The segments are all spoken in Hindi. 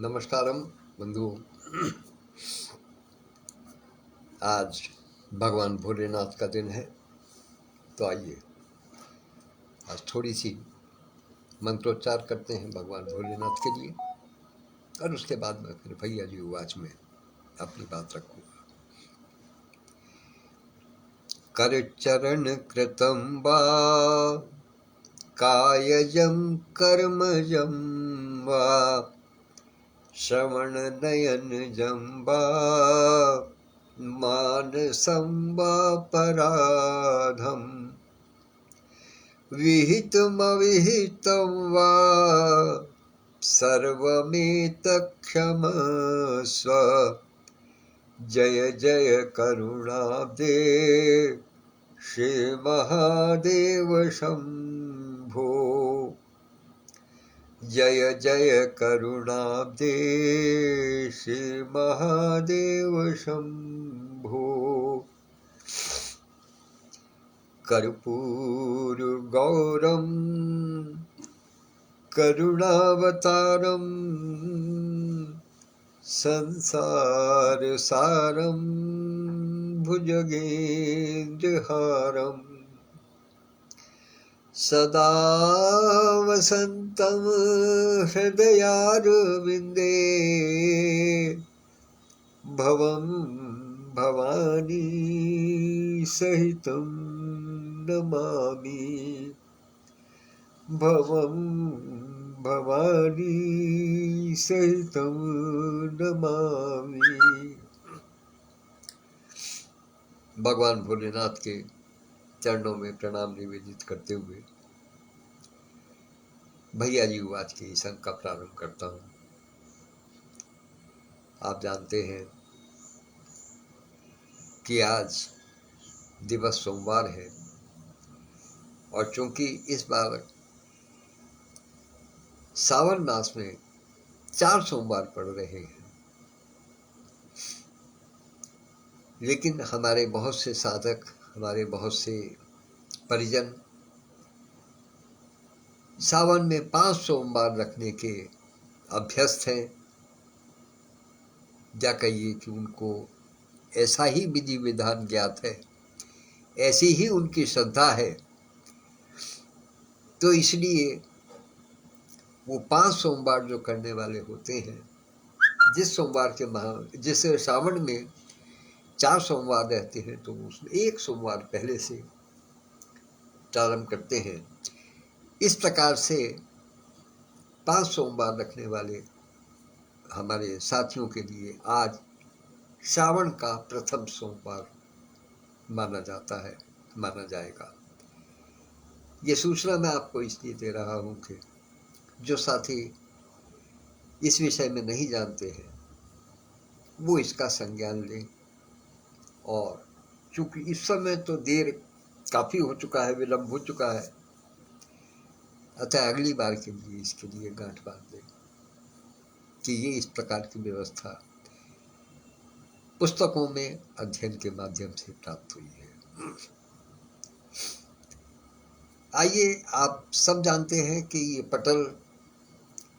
नमस्कारम बंधुओं। आज भगवान भोलेनाथ का दिन है, तो आइए आज थोड़ी सी मंत्रोच्चार करते हैं भगवान भोलेनाथ के लिए, और उसके बाद मैं फिर भैया जी आवाज में अपनी बात रखूँगा। कर चरण कृतं वा कायजं कर्मजं वा श्रवणनयनजं वा मानसं वा पराधम् विहितमविहितं वा सर्वमेतत्क्षमस्व। जय जय करुणाब्दे श्री महादेव शंभो। जय जय करुणाब्दे श्री महादेव शंभो। कर्पूरगौरं करुणावतारं संसारसारं भुजगेन्द्रहारं सदा वसन्तं हृदयारविन्दे भवं भवानी सहितं नमामि। भवं भवानी सहितं नमामि। भगवान भोलेनाथ के चरणों में प्रणाम निवेदित करते हुए भैया जी आज की संग का प्रारंभ करता हूँ। आप जानते हैं कि आज दिवस सोमवार है, और चूंकि इस बार सावन मास में 4 सोमवार पड़ रहे हैं, लेकिन हमारे बहुत से साधक, हमारे बहुत से परिजन सावन में 5 सोमवार रखने के अभ्यस्त हैं, या कहिए कि उनको ऐसा ही विधि विधान ज्ञात है, ऐसी ही उनकी श्रद्धा है, तो इसलिए वो 5 सोमवार जो करने वाले होते हैं, जिस सावन में 4 सोमवार रहते हैं, तो उसमें 1 सोमवार पहले से प्रारंभ करते हैं। इस प्रकार से 5 सोमवार रखने वाले हमारे साथियों के लिए आज सावन का प्रथम सोमवार माना जाएगा। ये सूचना मैं आपको इसलिए दे रहा हूँ कि जो साथी इस विषय में नहीं जानते हैं वो इसका संज्ञान लें, और चूंकि इस समय तो देर काफ़ी हो चुका है, विलम्ब हो चुका है, अतः अगली बार के लिए इसके लिए गांठ बांध दें कि ये इस प्रकार की व्यवस्था पुस्तकों में अध्ययन के माध्यम से प्राप्त हुई है। आइए, आप सब जानते हैं कि ये पटल,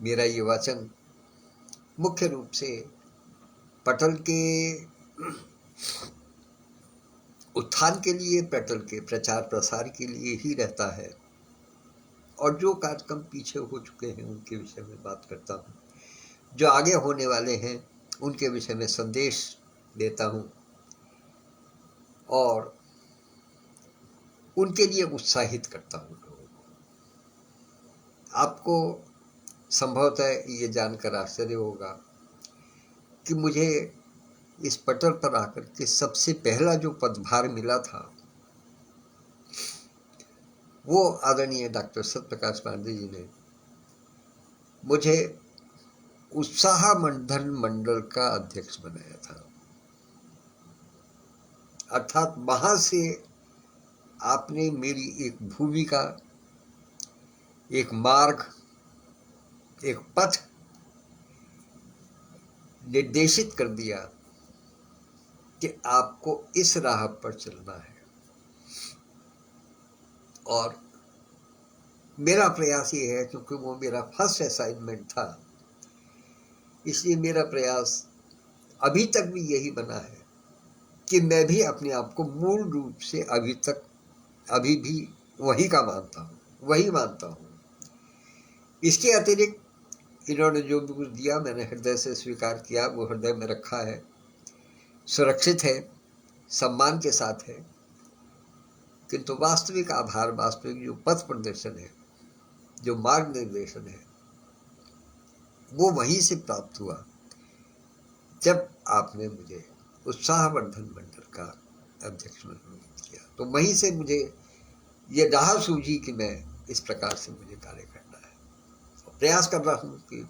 मेरा ये वाचन मुख्य रूप से पटल के उत्थान के लिए, पटल के प्रचार प्रसार के लिए ही रहता है, और जो कार्यक्रम पीछे हो चुके हैं उनके विषय में बात करता हूँ, जो आगे होने वाले हैं उनके विषय में संदेश देता हूँ, और उनके लिए उत्साहित करता हूँ लोगों को। आपको संभवतः ये जानकर आश्चर्य होगा कि मुझे इस पटल पर आकर के सबसे पहला जो पदभार मिला था वो आदरणीय डॉक्टर सत्यप्रकाश पांडे जी ने मुझे उत्साह मंथन मंडल का अध्यक्ष बनाया था। अर्थात वहां से आपने मेरी एक भूमिका, एक मार्ग, एक पथ निर्देशित कर दिया कि आपको इस राह पर चलना है, और मेरा प्रयास ये है, क्योंकि वो मेरा फर्स्ट असाइनमेंट था, इसलिए मेरा प्रयास अभी तक भी यही बना है कि मैं भी अपने आप को मूल रूप से अभी भी वही का मानता हूँ, वही मानता हूँ। इसके अतिरिक्त इन्होंने जो भी कुछ दिया मैंने हृदय से स्वीकार किया, वो हृदय में रखा है, सुरक्षित है, सम्मान के साथ है। किंतु वास्तविक आधार, वास्तविक जो पथ प्रदर्शन है, जो मार्ग निर्देशन है, वो वहीं से प्राप्त हुआ जब आपने मुझे उत्साहवर्धन मंडल का अध्यक्ष मनोनीत किया। तो वहीं से मुझे ये राह सूझी कि मैं इस प्रकार से मुझे कार्य करना है, तो प्रयास कर रहा हूँ कि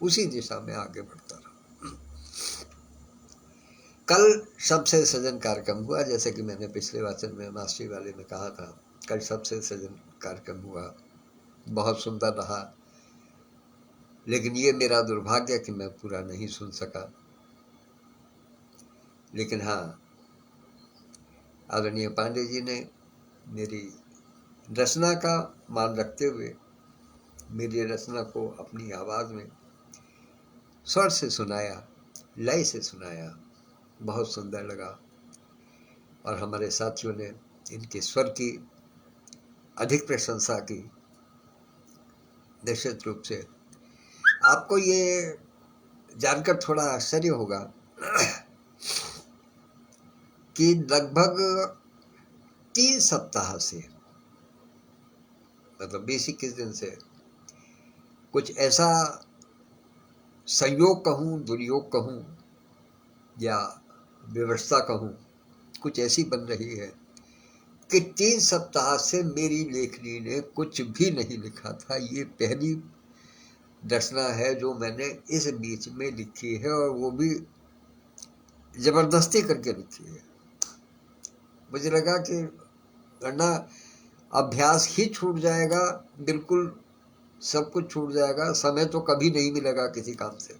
उसी दिशा में आगे बढ़ता रहूं। कल सबसे सजन कार्यक्रम हुआ, जैसे कि मैंने पिछले वाचन में मास्टरी वाले में कहा था, कल सबसे सजन कार्यक्रम हुआ, बहुत सुंदर रहा। लेकिन ये मेरा दुर्भाग्य कि मैं पूरा नहीं सुन सका। लेकिन हाँ, आदरणीय पांडे जी ने मेरी रचना का मान रखते हुए मेरी रचना को अपनी आवाज़ में स्वर से सुनाया, लय से सुनाया, बहुत सुंदर लगा। और हमारे साथियों ने इनके स्वर की अधिक प्रशंसा की। निश्चित रूप से आपको ये जानकर थोड़ा आश्चर्य होगा कि लगभग 3 सप्ताह से, मतलब 20-21 दिन से कुछ ऐसा संयोग कहूँ, दुर्योग कहूँ या व्यवस्था कहूँ, कुछ ऐसी बन रही है कि 3 सप्ताह से मेरी लेखनी ने कुछ भी नहीं लिखा था। ये पहली रचना है जो मैंने इस बीच में लिखी है, और वो भी जबरदस्ती करके लिखी है। मुझे लगा कि वरना अभ्यास ही छूट जाएगा, बिल्कुल सब कुछ छूट जाएगा, समय तो कभी नहीं मिलेगा किसी काम से।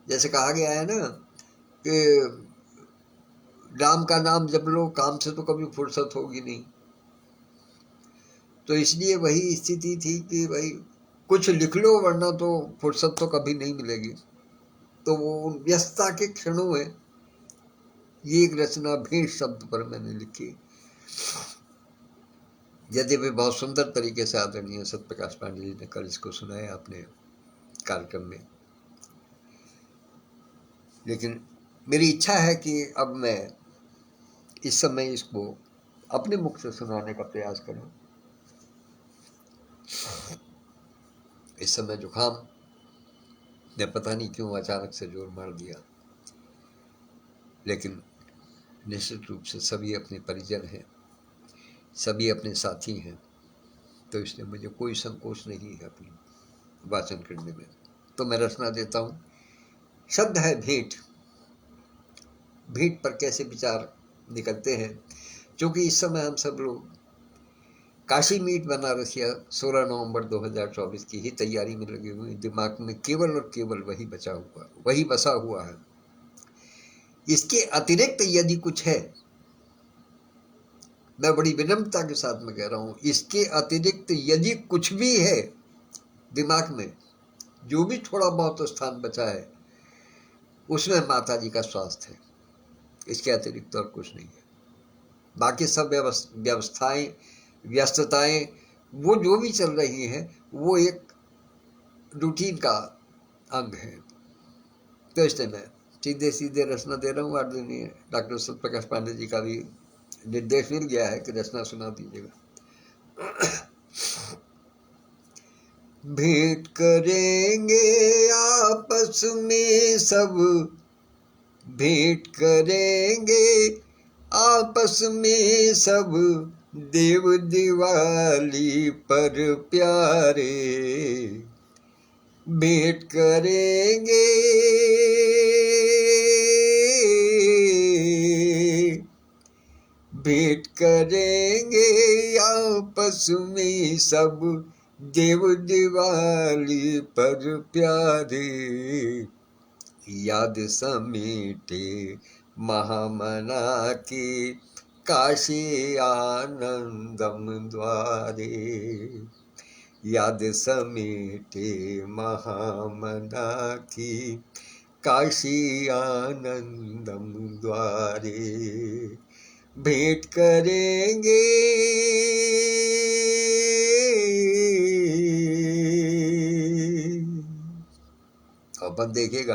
जैसे कहा गया है ना कि राम का नाम जप लो, काम से तो कभी फुर्सत होगी नहीं। तो इसलिए वही स्थिति थी कि भाई कुछ लिख लो, वरना तो फुर्सत तो कभी नहीं मिलेगी। तो वो व्यस्तता के क्षणों में ये एक रचना भेंट शब्द पर मैंने लिखी। यद्यपि बहुत सुंदर तरीके से आदरणीय सत्यप्रकाश पांडे जी ने कल इसको सुनाया अपने कार्यक्रम में, लेकिन मेरी इच्छा है कि अब मैं इस समय इसको अपने मुख से सुनाने का प्रयास करूं। इस समय जुकाम ने पता नहीं क्यों अचानक से जोर मार दिया, लेकिन निश्चित रूप से सभी अपने परिजन हैं, सभी अपने साथी हैं, तो इसलिए मुझे कोई संकोच नहीं है अपनी वाचन करने में। तो मैं रचना देता हूँ। शब्द है भेंट। भेंट पर कैसे विचार निकलते हैं, क्योंकि इस समय हम सब लोग काशी मीट बनारसिया 16 नवंबर 2024 की ही तैयारी में लगे हुए। दिमाग में केवल और केवल वही बसा हुआ है। इसके अतिरिक्त यदि कुछ है, मैं बड़ी विनम्रता के साथ में कह रहा हूं, इसके अतिरिक्त यदि कुछ भी है दिमाग में, जो भी थोड़ा बहुत स्थान बचा है, उसमें माता जी का स्वास्थ्य है। इसके अतिरिक्त और कुछ नहीं है। बाकी सब व्यवस्थाएं, व्यस्तताएं, वो जो भी चल रही हैं, वो एक रूटीन का अंग है। तो इसलिए मैं सीधे सीधे रचना दे रहा हूँ। आदरणीय डॉक्टर सत्यप्रकाश पांडे जी का भी निर्देश मिल गया है कि रचना सुना दीजिएगा। भेंट करेंगे आपस में सब, भेंट करेंगे आपस में सब, देव दिवाली पर प्यारे, भेंट करेंगे, भेंट करेंगे आपस में सब, देव दिवाली पर प्यारे, याद समेटे महामना की काशी आनंदम द्वारे, याद समेटे महामना की, काशी आनंदम द्वारे। भेंट करेंगे अपन देखेगा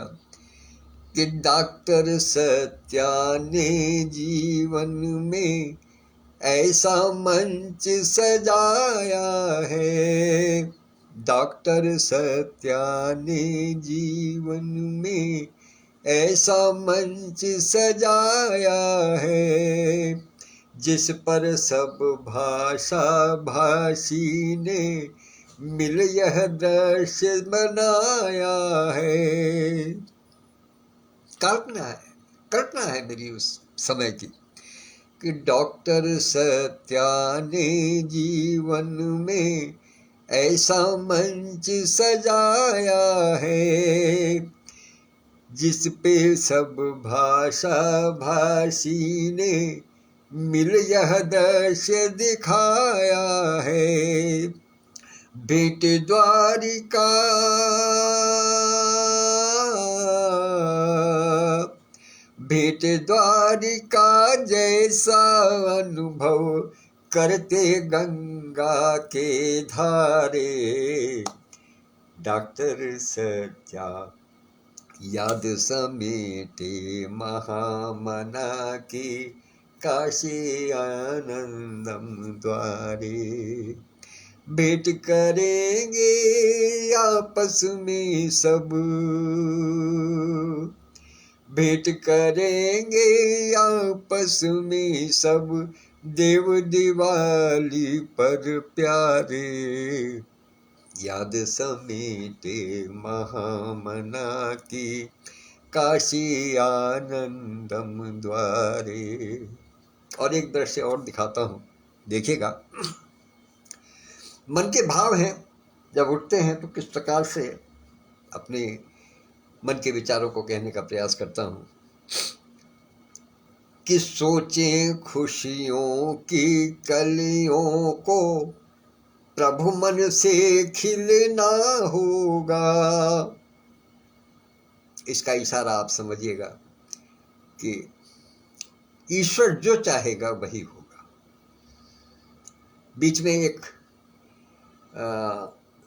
कि डॉक्टर सत्या ने जीवन में ऐसा मंच सजाया है। डॉक्टर सत्या ने जीवन में ऐसा मंच सजाया है, जिस पर सब भाषा भाषी ने मिल यह दृश्य बनाया है। कल्पना है मेरी उस समय की कि डॉक्टर सत्या ने जीवन में ऐसा मंच सजाया है, जिस पे सब भाषा भाषी ने मिल यह दृश्य दिखाया है। भेंट द्वारिका भेंट द्वारिका जैसा अनुभव करते गंगा के धारे। डॉक्टर सत्या याद समेटे महामना की, काशी आनंदम द्वारे। भेंट करेंगे आपस में सब, भेंट करेंगे आपस में सब, देव दिवाली पर प्यारे। याद समेटे महामना की, काशी आनंदम द्वारे। और एक दृश्य और दिखाता हूँ, देखिएगा। मन के भाव हैं जब उठते हैं तो किस प्रकार से अपने मन के विचारों को कहने का प्रयास करता हूँ कि सोचें खुशियों की कलियों को, प्रभु मन से खिलना होगा। इसका इशारा आप समझिएगा कि ईश्वर जो चाहेगा वही होगा। बीच में एक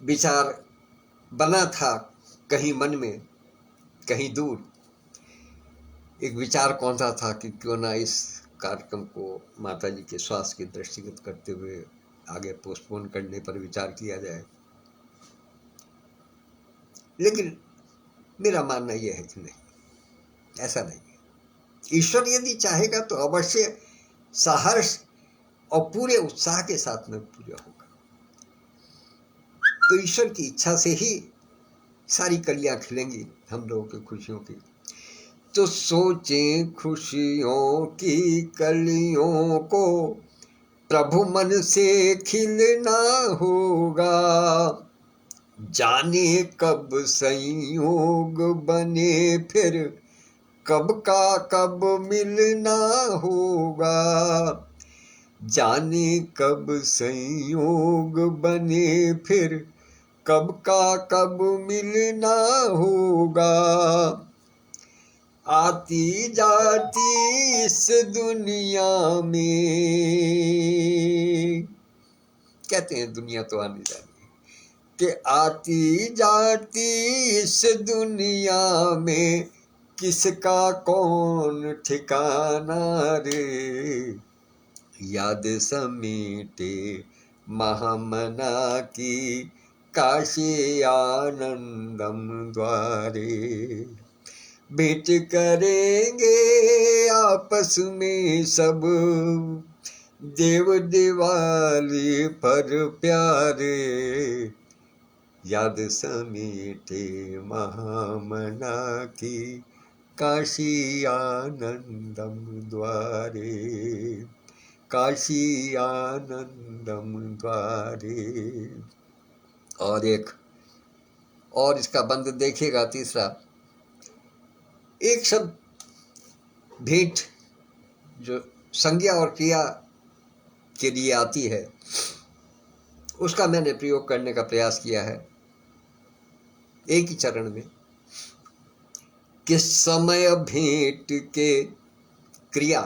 विचार बना था कहीं मन में, कहीं दूर। एक विचार कौन सा था कि क्यों ना इस कार्यक्रम को माता जी के स्वास्थ्य की दृष्टिगत करते हुए आगे पोस्टपोन करने पर विचार किया जाए। लेकिन मेरा मानना यह है कि नहीं, ऐसा नहीं है। ईश्वर यदि चाहेगा तो अवश्य सहर्ष और पूरे उत्साह के साथ में पूजा होगा। तो ईश्वर की इच्छा से ही सारी कलियां खिलेंगी हम लोगों की खुशियों की। तो सोचें खुशियों की कलियों को, प्रभु मन से खिलना होगा। जाने कब संयोग बने फिर, कब का कब मिलना होगा। जाने कब संयोग बने फिर, कब का कब मिलना होगा। आती जाती इस दुनिया में, कहते हैं दुनिया तो आने जानी, कि आती जाती इस दुनिया में, किसका कौन ठिकाना रे। याद समेटे महामना की, काशी आनंदम द्वारे। भेंट करेंगे आपस में सब, देव दिवाली पर प्यारे। याद समेटे महामना की, काशी आनंदम द्वारे। काशी आनंदम द्वारे। और इसका बंद देखिएगा तीसरा। एक शब्द भेंट जो संज्ञा और क्रिया के लिए आती है, उसका मैंने प्रयोग करने का प्रयास किया है एक ही चरण में। किस समय भेंट के क्रिया,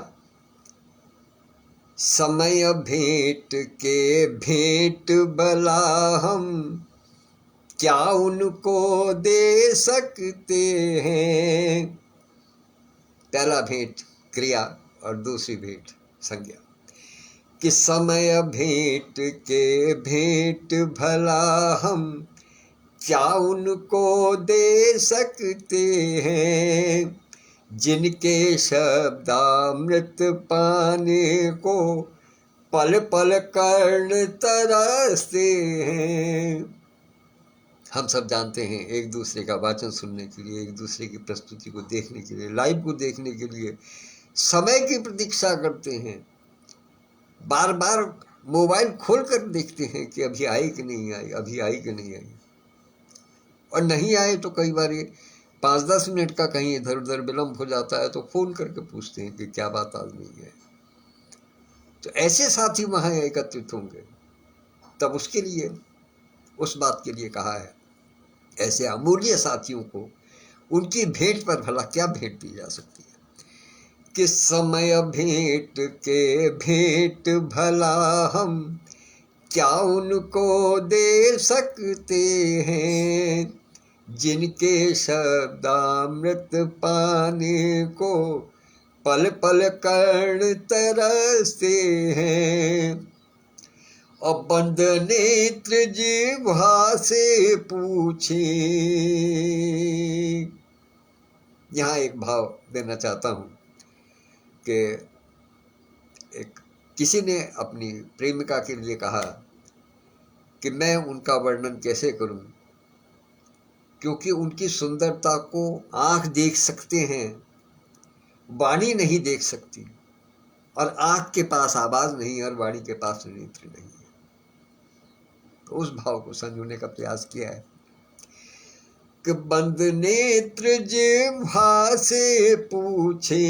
समय भेंट के भेंट भला हम क्या उनको दे सकते हैं। पहला भेंट क्रिया और दूसरी भेंट संज्ञा। कि समय भेंट के भेंट भला हम क्या उनको दे सकते हैं, जिनके शब्दामृत पाने को पल पल कर्ण तरसते हैं। हम सब जानते हैं एक दूसरे का वाचन सुनने के लिए, एक दूसरे की प्रस्तुति को देखने के लिए, लाइव को देखने के लिए समय की प्रतीक्षा करते हैं। बार बार मोबाइल खोल कर देखते हैं कि अभी आई कि नहीं आई, अभी आई कि नहीं आई। और नहीं आए तो कई बार ये 5-10 मिनट का कहीं इधर उधर विलम्ब हो जाता है तो फोन करके पूछते हैं कि क्या बात आज नहीं है। तो ऐसे साथी वहां एकत्रित होंगे, तब उसके लिए, उस बात के लिए कहा है। ऐसे अमूल्य साथियों को उनकी भेंट पर भला क्या भेंट दी जा सकती है। किस समय भेंट के भेंट भला हम क्या उनको दे सकते हैं, जिनके शब्दामृत पाने को पल पल कर्ण तरसते हैं। और बंद नेत्र जिह्वा से पूछे, यहाँ एक भाव देना चाहता हूँ कि एक किसी ने अपनी प्रेमिका के लिए कहा कि मैं उनका वर्णन कैसे करूं, क्योंकि उनकी सुंदरता को आंख देख सकते हैं, वाणी नहीं देख सकती, और आंख के पास आवाज नहीं और वाणी के पास नेत्र नहीं है। तो उस भाव को संजोने का प्रयास किया है कि बंद नेत्र जिह्वा से पूछे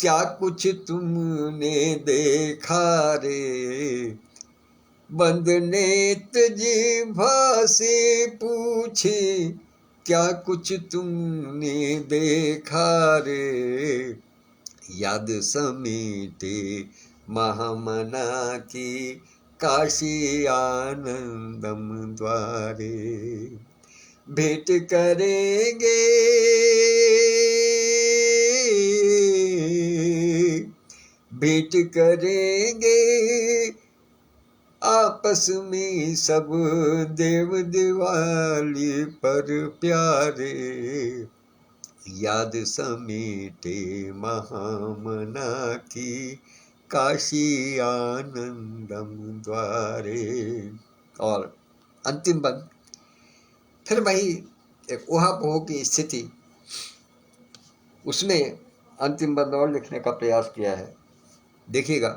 क्या कुछ तुमने देखा रे। बंद नेत्र जिह्वा से पूछे क्या कुछ तुमने देखा रे। याद समेटे महामना की काशी आनंदम द्वारे। भेंट करेंगे भेंट करेंगे आपस में सब देव दिवाली पर प्यारे। याद समेटे महामना की काशी आनंदम द्वारे। और अंतिम बंद फिर वही एक ऊहापोह की स्थिति, उसमें अंतिम बंद और लिखने का प्रयास किया है। देखिएगा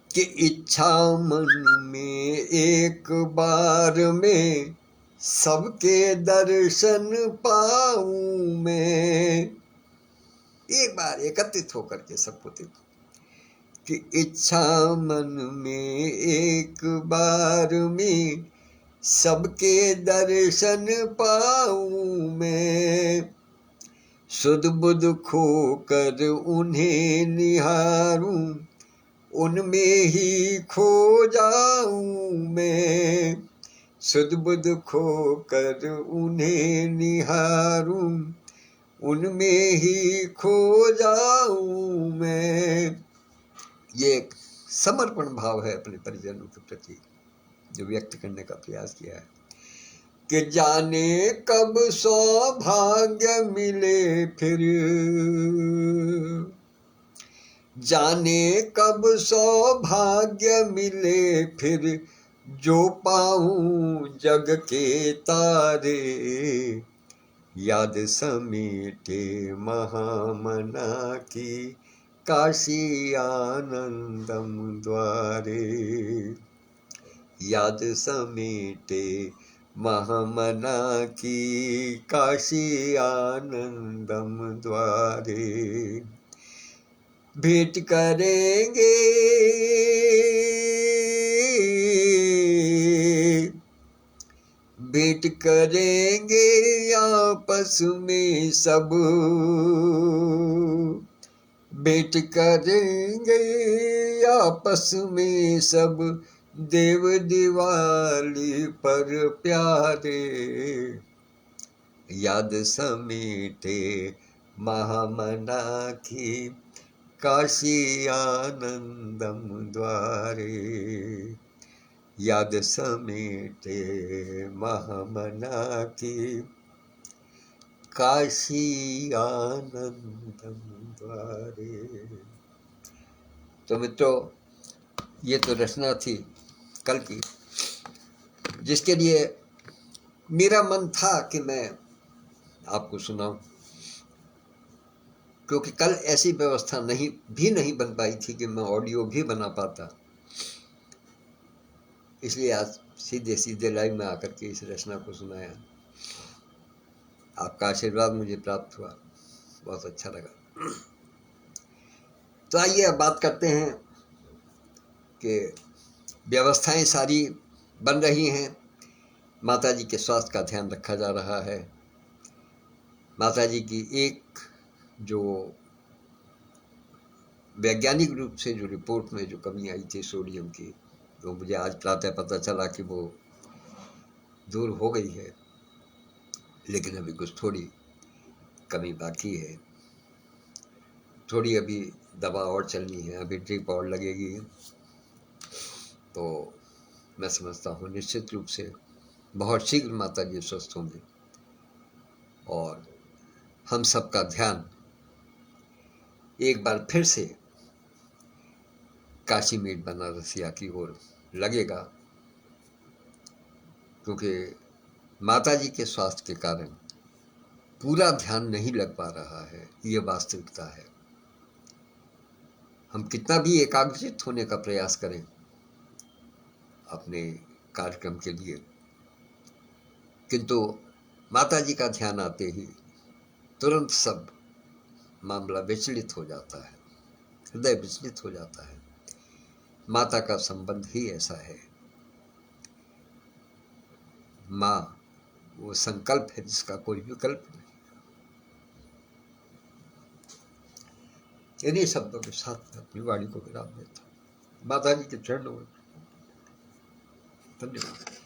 कि इच्छा मन में एक बार में सबके दर्शन पाऊं मैं। एक बार एकत्रित होकर के सबको देखो कि इच्छा मन में एक बार में सबके दर्शन पाऊं मैं। सुध बुध खोकर उन्हें निहारूं, उनमें ही खो जाऊं मैं। सुध बुध खोकर उन्हें निहारूं, उनमें ही खो जाऊं मैं। ये एक समर्पण भाव है अपने परिजनों के प्रति जो व्यक्त करने का प्रयास किया है कि जाने कब सौभाग्य मिले फिर, जाने कब सौभाग्य मिले फिर, जो पाऊं जग के तारे। याद समेटे महामना की काशी आनंदम द्वारे। याद समेटे महामना की काशी आनंदम द्वारे। भेंट करेंगे भेंट करेंगे आपस में सब, भेंट करेंगे आपस में सब, देव दिवाली पर प्यारे, याद समेटे महामना की काशी आनंदम द्वारे, याद समेटे महामना की काशी आनंदम द्वारे। तो मित्रों, ये तो रचना थी कल की, जिसके लिए मेरा मन था कि मैं आपको सुनाऊं, क्योंकि कल ऐसी व्यवस्था नहीं बन पाई थी कि मैं ऑडियो भी बना पाता, इसलिए आज सीधे सीधे लाइव में आकर के इस रचना को सुनाया। आपका आशीर्वाद मुझे प्राप्त हुआ, बहुत अच्छा लगा। तो आइए अब बात करते हैं कि व्यवस्थाएं सारी बन रही हैं, माता जी के स्वास्थ्य का ध्यान रखा जा रहा है। माता जी की एक जो वैज्ञानिक रूप से जो रिपोर्ट में जो कमी आई थी सोडियम की, तो मुझे आज प्रातः पता चला कि वो दूर हो गई है, लेकिन अभी कुछ थोड़ी कमी बाकी है, थोड़ी अभी दवा और चलनी है, अभी ड्रिप और लगेगी। तो मैं समझता हूँ निश्चित रूप से बहुत शीघ्र माता जी स्वस्थ होंगे और हम सबका ध्यान एक बार फिर से काशीमेट बनारसिया की ओर लगेगा, क्योंकि माता जी के स्वास्थ्य के कारण पूरा ध्यान नहीं लग पा रहा है, ये वास्तविकता है। हम कितना भी एकाग्रचित होने का प्रयास करें अपने कार्यक्रम के लिए, किंतु माता जी का ध्यान आते ही तुरंत सब मामला विचलित हो जाता है, हृदय विचलित हो जाता है। माता का संबंध ही ऐसा है। माँ वो संकल्प है जिसका कोई विकल्प नहीं। इन्हीं शब्दों के साथ अपनी वाणी को विराम देता हूँ। माता जी के चरणों में धन्यवाद।